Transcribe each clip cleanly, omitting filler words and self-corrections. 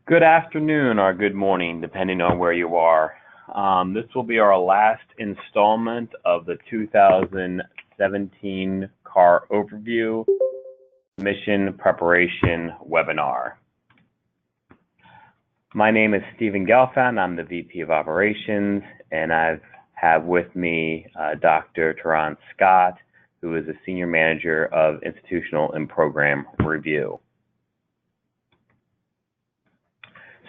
Good afternoon or good morning, depending on where you are. This will be our last installment of the 2017 car overview mission preparation webinar. My name is Stephen Gelfand. I'm the VP of Operations, and I have with me Dr. Teron Scott, who is a Senior Manager of Institutional and Program Review.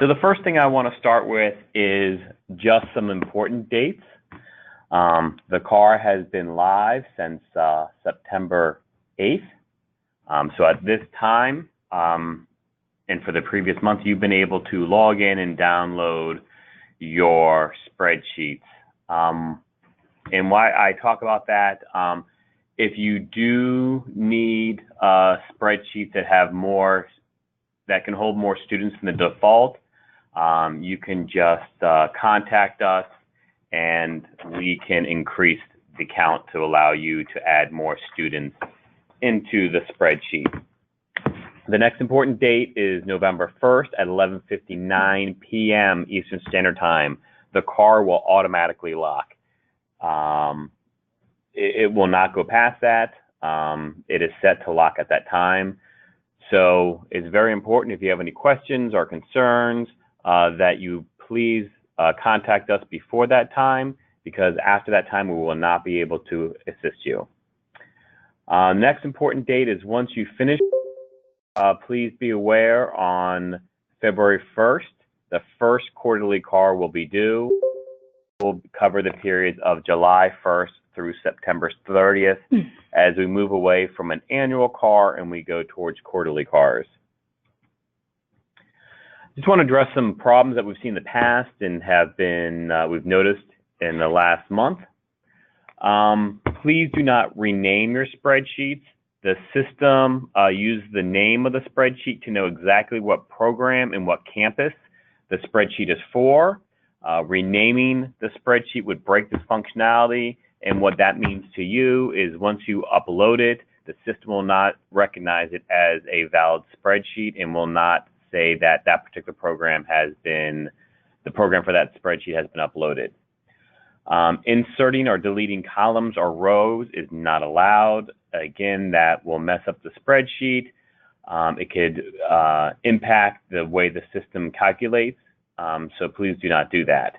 So the first thing I want to start with is just some important dates. The car has been live since September 8th. So at this time, and for the previous month, you've been able to log in and download your spreadsheets. And why I talk about that, if you do need spreadsheets that can hold more students than the default, you can just contact us and we can increase the count to allow you to add more students into the spreadsheet. The next important date is November 1st at 11:59 p.m. Eastern Standard Time. The car will automatically lock. It will not go past that. It is set to lock at that time. So it's very important if you have any questions or concerns that you please contact us before that time, because after that time we will not be able to assist you. Next important date is once you finish, please be aware on February 1st, the first quarterly car will be due. We'll cover the periods of July 1st through September 30th as we move away from an annual car and we go towards quarterly cars. Just want to address some problems that we've seen in the past and we've noticed in the last month. Please do not rename your spreadsheets. The system uses the name of the spreadsheet to know exactly what program and what campus the spreadsheet is for. Renaming the spreadsheet would break this functionality, and what that means to you is once you upload it, the system will not recognize it as a valid spreadsheet and will not say that that particular program the program for that spreadsheet has been uploaded. Inserting or deleting columns or rows is not allowed. Again, that will mess up the spreadsheet. It could impact the way the system calculates, so please do not do that.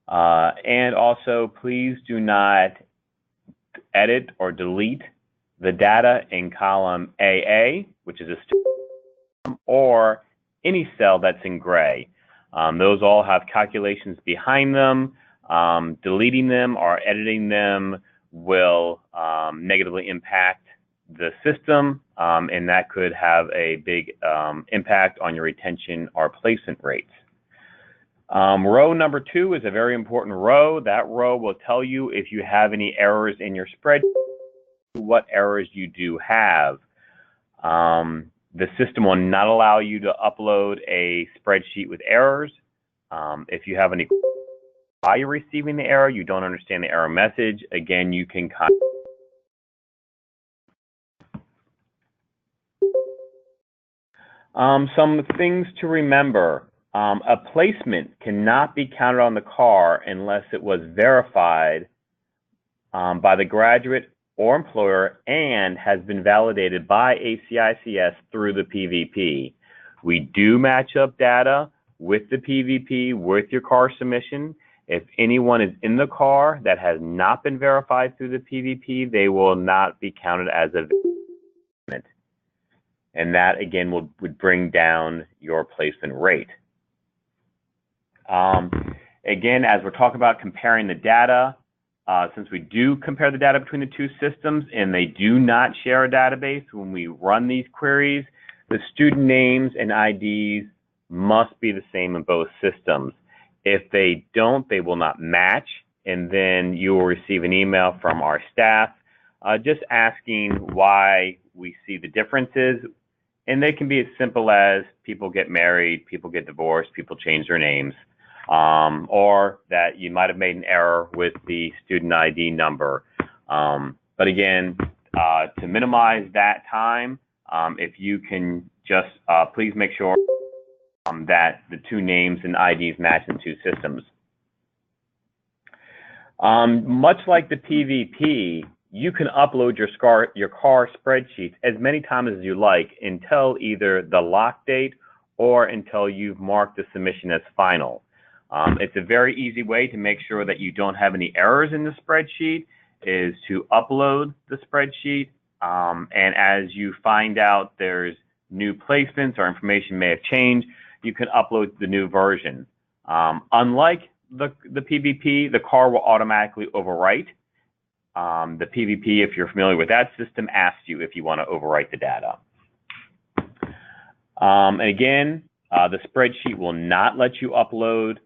And also, please do not edit or delete the data in column AA, which is a student, or any cell that's in gray. Those all have calculations behind them. Deleting them or editing them will negatively impact the system, and that could have a big impact on your retention or placement rates. Row number 2 is a very important row. That row will tell you if you have any errors in your spreadsheet, what errors you do have. The system will not allow you to upload a spreadsheet with errors. If you have any why you're receiving the error, you don't understand the error message, again, you can contact. Some things to remember. A placement cannot be counted on the car unless it was verified by the graduate or employer and has been validated by ACICS through the PVP. We do match up data with the PVP, with your car submission. If anyone is in the car that has not been verified through the PVP, they will not be counted as a placement. And that, again, would bring down your placement rate. Again, as we're talking about comparing the data, since we do compare the data between the two systems and they do not share a database, when we run these queries, the student names and IDs must be the same in both systems. If they don't, they will not match, and then you will receive an email from our staff just asking why we see the differences. And they can be as simple as people get married, people get divorced, people change their names. Or that you might have made an error with the student ID number. But again, to minimize that time, if you can just please make sure that the two names and IDs match in two systems. Much like the PVP, you can upload your car spreadsheets as many times as you like until either the lock date or until you've marked the submission as final. It's a very easy way to make sure that you don't have any errors in the spreadsheet is to upload the spreadsheet, and as you find out there's new placements or information may have changed, you can upload the new version. Unlike the PVP, the car will automatically overwrite. The PVP, if you're familiar with that system, asks you if you want to overwrite the data. And again, the spreadsheet will not let you upload,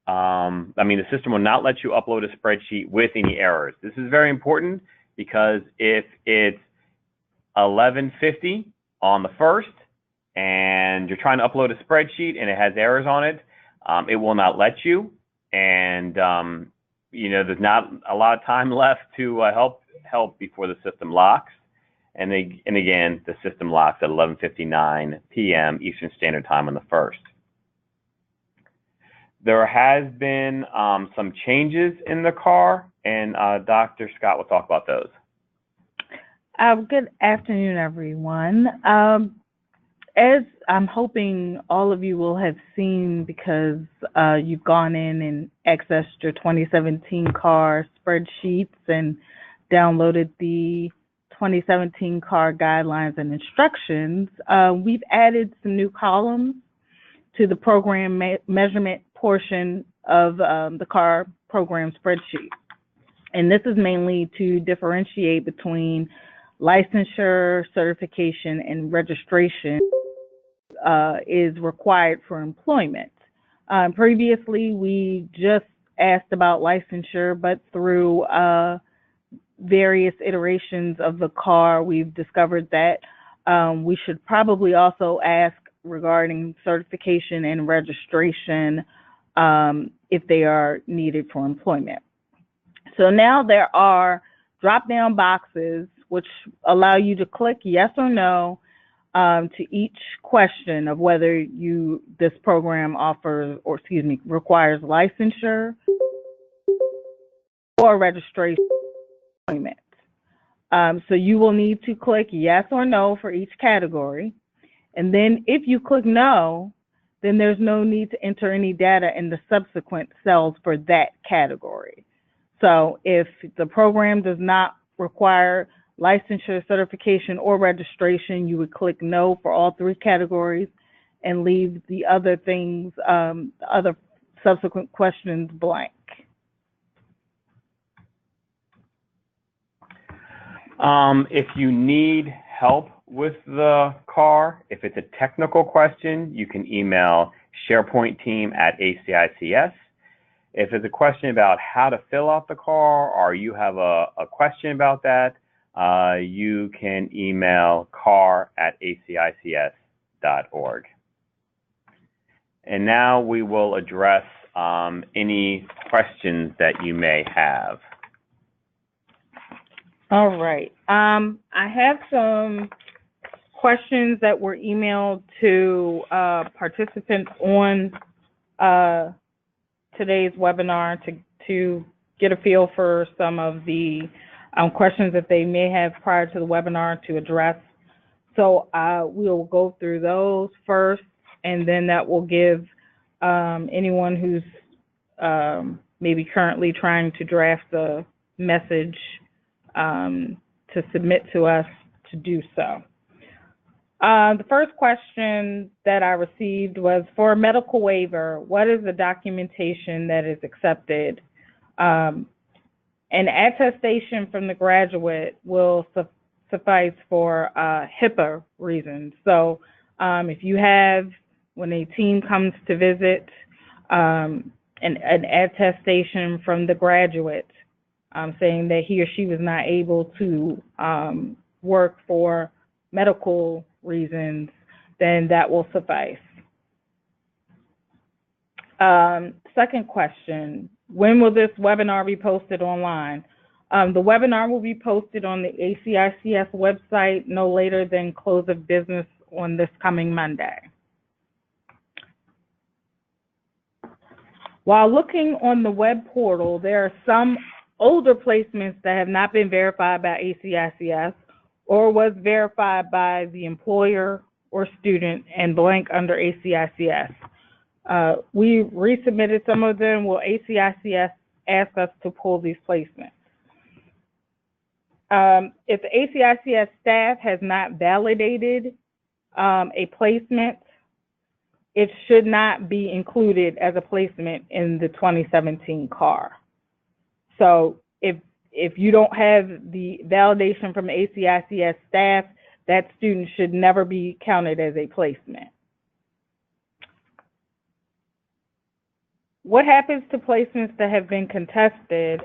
the system will not let you upload a spreadsheet with any errors. This is very important because if it's 11:50 on the 1st and you're trying to upload a spreadsheet and it has errors on it, it will not let you. And there's not a lot of time left to help before the system locks. And again, the system locks at 11:59 p.m. Eastern Standard Time on the 1st. There has been some changes in the car, and Dr. Scott will talk about those. Good afternoon, everyone. As I'm hoping all of you will have seen, because you've gone in and accessed your 2017 car spreadsheets and downloaded the 2017 car guidelines and instructions, we've added some new columns to the program measurement portion of the car program spreadsheet. And this is mainly to differentiate between licensure, certification, and registration is required for employment. Previously, we just asked about licensure, but through various iterations of the car, we've discovered that we should probably also ask regarding certification and registration if they are needed for employment. So now there are drop-down boxes which allow you to click yes or no to each question of whether this program requires licensure or registration. So you will need to click yes or no for each category. And then if you click no, then there's no need to enter any data in the subsequent cells for that category. So if the program does not require licensure, certification, or registration, you would click no for all three categories and leave the other things, other subsequent questions blank. If you need help with the car, if it's a technical question, you can email SharePoint-team@ACICS. If it's a question about how to fill out the car or you have a question about that, you can email car@acics.org. And now we will address any questions that you may have. All right. I have some questions that were emailed to participants on today's webinar to get a feel for some of the questions that they may have prior to the webinar to address. So we'll go through those first, and then that will give anyone who's maybe currently trying to draft the message to submit to us to do so. The first question that I received was, for a medical waiver, what is the documentation that is accepted? An attestation from the graduate will suffice for HIPAA reasons. So if you have, when a team comes to visit, an attestation from the graduate saying that he or she was not able to work for medical reasons, then that will suffice. Second question, when will this webinar be posted online? The webinar will be posted on the ACICS website no later than close of business on this coming Monday. While looking on the web portal, there are some older placements that have not been verified by ACICS or was verified by the employer or student and blank under ACICS. We resubmitted some of them. Will ACICS ask us to pull these placements? If the ACICS staff has not validated a placement, it should not be included as a placement in the 2017 CAR. So if you don't have the validation from the ACICS staff, that student should never be counted as a placement. What happens to placements that have been contested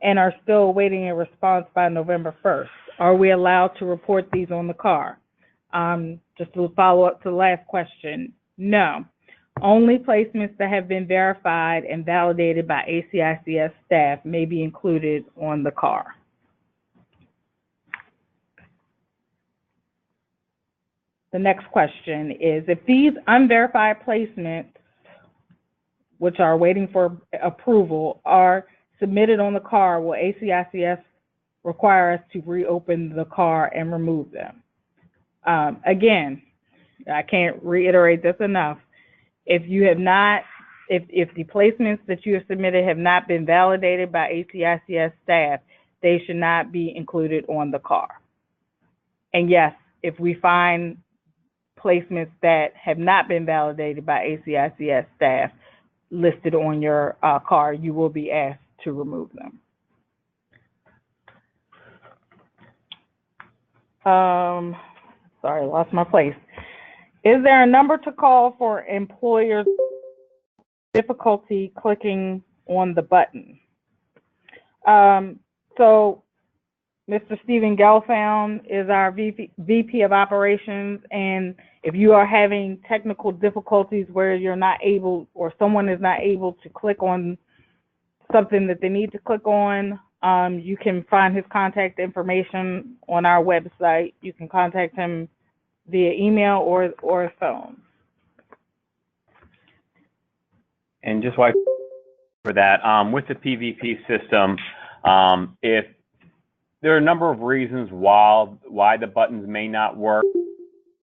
and are still awaiting a response by November 1st? Are we allowed to report these on the CAR? Just to follow up to the last question, no. Only placements that have been verified and validated by ACICS staff may be included on the CAR. The next question is, if these unverified placements, which are waiting for approval, are submitted on the CAR, will ACICS require us to reopen the CAR and remove them? Again, I can't reiterate this enough. If you have not, if the placements that you have submitted have not been validated by ACICS staff, they should not be included on the CAR. And yes, if we find placements that have not been validated by ACICS staff listed on your CAR, you will be asked to remove them. Sorry, I lost my place. Is there a number to call for employers difficulty clicking on the button? So Mr. Stephen Gelfound is our VP of Operations, and if you are having technical difficulties where you're not able, or someone is not able to click on something that they need to click on, you can find his contact information on our website. You can contact him via email or phone. And just like for that, with the PVP system, if there are a number of reasons why the buttons may not work,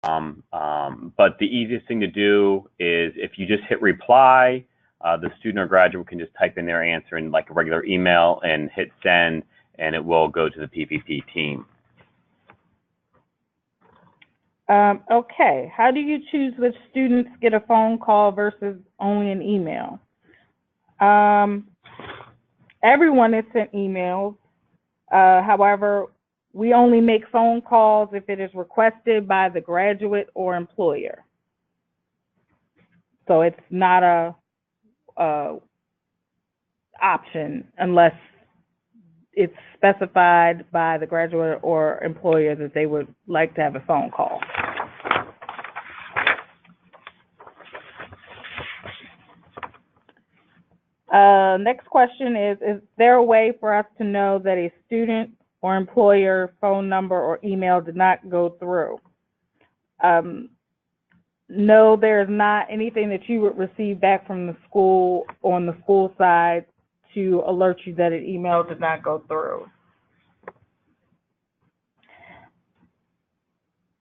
but the easiest thing to do is if you just hit reply, the student or graduate can just type in their answer in like a regular email and hit send, and it will go to the PVP team. Okay, how do you choose which students get a phone call versus only an email? Everyone is sent emails. However, we only make phone calls if it is requested by the graduate or employer. So it's not a option unless it's specified by the graduate or employer that they would like to have a phone call. Next question is there a way for us to know that a student or employer phone number or email did not go through? No, there's not anything that you would receive back from the school on the school side to alert you that an email did not go through.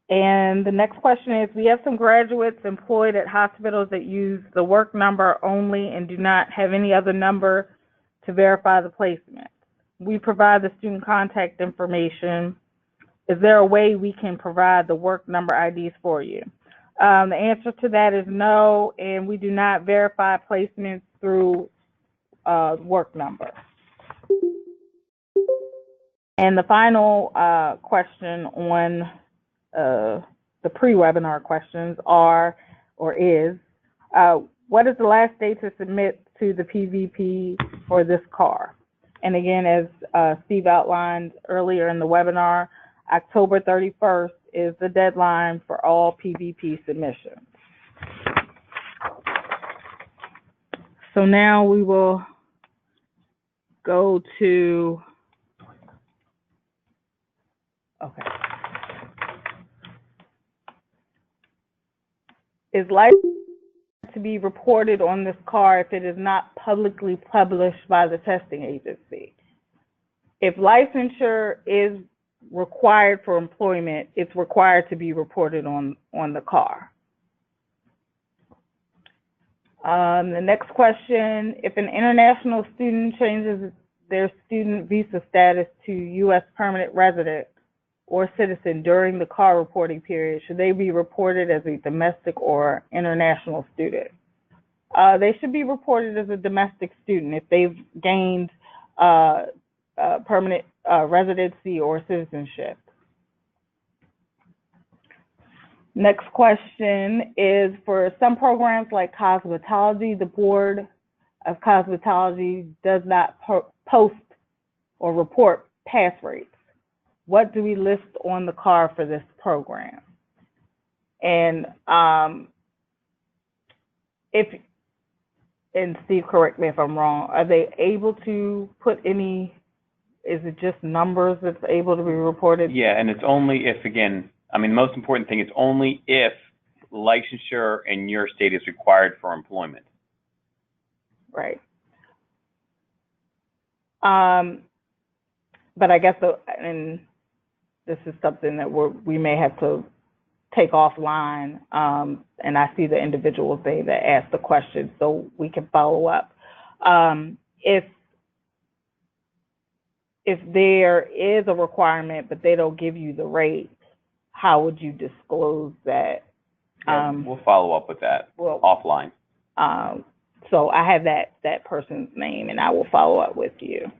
And the next question is, we have some graduates employed at hospitals that use the work number only and do not have any other number to verify the placement. We provide the student contact information. Is there a way we can provide the work number IDs for you? The answer to that is no, and we do not verify placements through work number. And the final question on the pre-webinar questions is, what is the last day to submit to the PVP for this CAR? And again, as Steve outlined earlier in the webinar, October 31st is the deadline for all PVP submissions. So now we will go to, okay. Is life to be reported on this car if it is not publicly published by the testing agency. If licensure is required for employment, it's required to be reported on the car. The next question, if an international student changes their student visa status to U.S. permanent resident or citizen during the car reporting period, should they be reported as a domestic or international student? They should be reported as a domestic student if they've gained permanent residency or citizenship. Next question is, for some programs like cosmetology, the Board of Cosmetology does not post or report pass rates. What do we list on the car for this program? And Steve, correct me if I'm wrong, are they able to put any, is it just numbers that's able to be reported? Yeah, and it's only if, again, I mean, the most important thing is only if licensure in your state is required for employment. Right. But I guess, and this is something that we may have to take offline, and I see the individuals that asked the question, so we can follow up. If there is a requirement, but they don't give you the rate, how would you disclose that? We'll follow up with that offline. So I have that person's name, and I will follow up with you.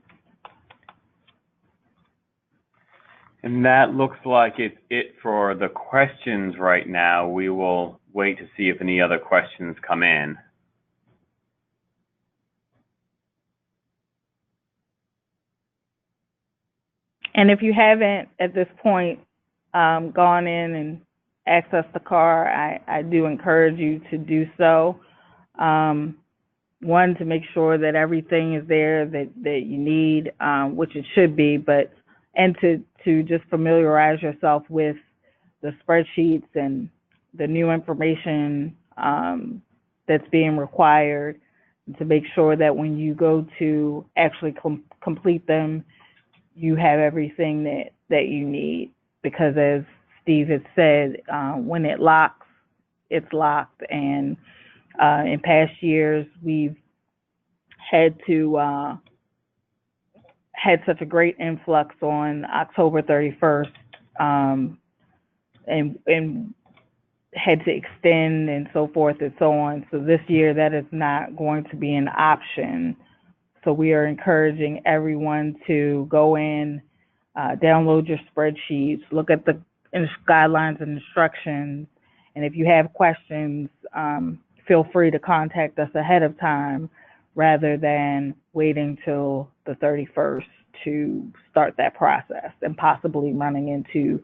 And that looks like it's it for the questions right now. We will wait to see if any other questions come in. And if you haven't, at this point, gone in and accessed the car, I do encourage you to do so. One, to make sure that everything is there that you need, which it should be, and to just familiarize yourself with the spreadsheets and the new information that's being required, and to make sure that when you go to actually complete them, you have everything that you need. Because as Steve had said, when it locks, it's locked. And in past years, we've had such a great influx on October 31st, and had to extend and so forth and so on. So this year, that is not going to be an option. So we are encouraging everyone to go in, download your spreadsheets, look at the guidelines and instructions, and if you have questions, feel free to contact us ahead of time rather than waiting till the 31st to start that process and possibly running into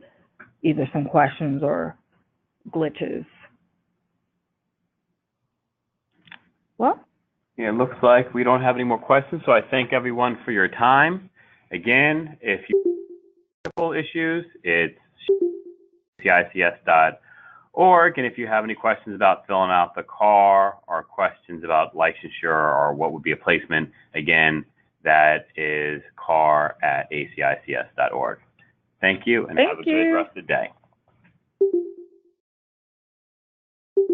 either some questions or glitches. Well, yeah, it looks like we don't have any more questions, so I thank everyone for your time. Again, if you have issues, it's cics.org, and if you have any questions about filling out the car or questions about licensure or what would be a placement, again, that is car@acics.org. Thank you, and have a good rest of the day.